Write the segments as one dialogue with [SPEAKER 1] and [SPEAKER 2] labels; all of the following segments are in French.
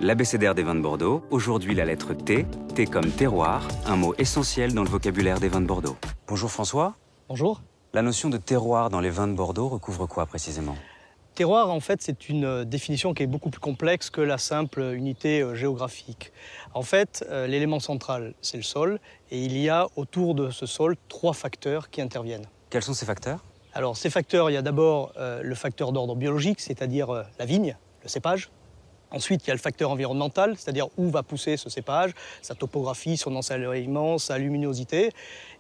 [SPEAKER 1] L'abécédaire des vins de Bordeaux, aujourd'hui la lettre T, T comme terroir, un mot essentiel dans le vocabulaire des vins de Bordeaux. Bonjour François.
[SPEAKER 2] Bonjour.
[SPEAKER 1] La notion de terroir dans les vins de Bordeaux recouvre quoi précisément?
[SPEAKER 2] Terroir, en fait, c'est une définition qui est beaucoup plus complexe que la simple unité géographique. En fait, l'élément central, c'est le sol, et il y a autour de ce sol 3 facteurs qui interviennent.
[SPEAKER 1] Quels sont ces facteurs?
[SPEAKER 2] Alors, ces facteurs, il y a d'abord le facteur d'ordre biologique, c'est-à-dire la vigne, le cépage. Ensuite, il y a le facteur environnemental, c'est-à-dire où va pousser ce cépage, sa topographie, son ensoleillement, sa luminosité.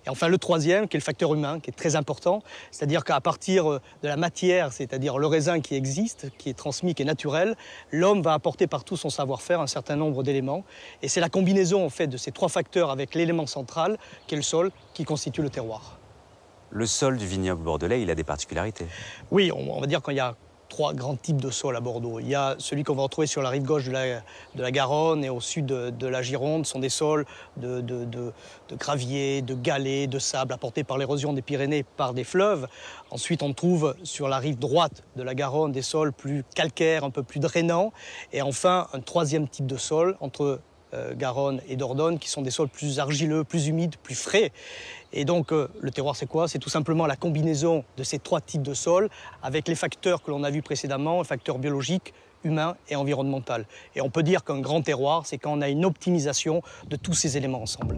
[SPEAKER 2] Et enfin, le troisième, qui est le facteur humain, qui est très important, c'est-à-dire qu'à partir de la matière, c'est-à-dire le raisin qui existe, qui est transmis, qui est naturel, l'homme va apporter par tout son savoir-faire un certain nombre d'éléments. Et c'est la combinaison en fait, de ces 3 facteurs avec l'élément central, qui est le sol, qui constitue le terroir.
[SPEAKER 1] Le sol du vignoble bordelais, il a des particularités.
[SPEAKER 2] Oui, on va dire qu'il y a 3 grands types de sols à Bordeaux. Il y a celui qu'on va retrouver sur la rive gauche de la Garonne et au sud de la Gironde. Ce sont des sols de gravier, de galets, de sable apportés par l'érosion des Pyrénées par des fleuves. Ensuite, on trouve sur la rive droite de la Garonne des sols plus calcaires, un peu plus drainants. Et enfin, un 3e type de sol entre Garonne et Dordogne, qui sont des sols plus argileux, plus humides, plus frais. Et donc, le terroir, c'est quoi? C'est tout simplement la combinaison de ces 3 types de sols avec les facteurs que l'on a vus précédemment, les facteurs biologiques, humains et environnementaux. Et on peut dire qu'un grand terroir, c'est quand on a une optimisation de tous ces éléments ensemble.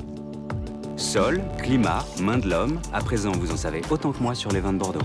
[SPEAKER 1] Sol, climat, main de l'homme, à présent vous en savez autant que moi sur les vins de Bordeaux.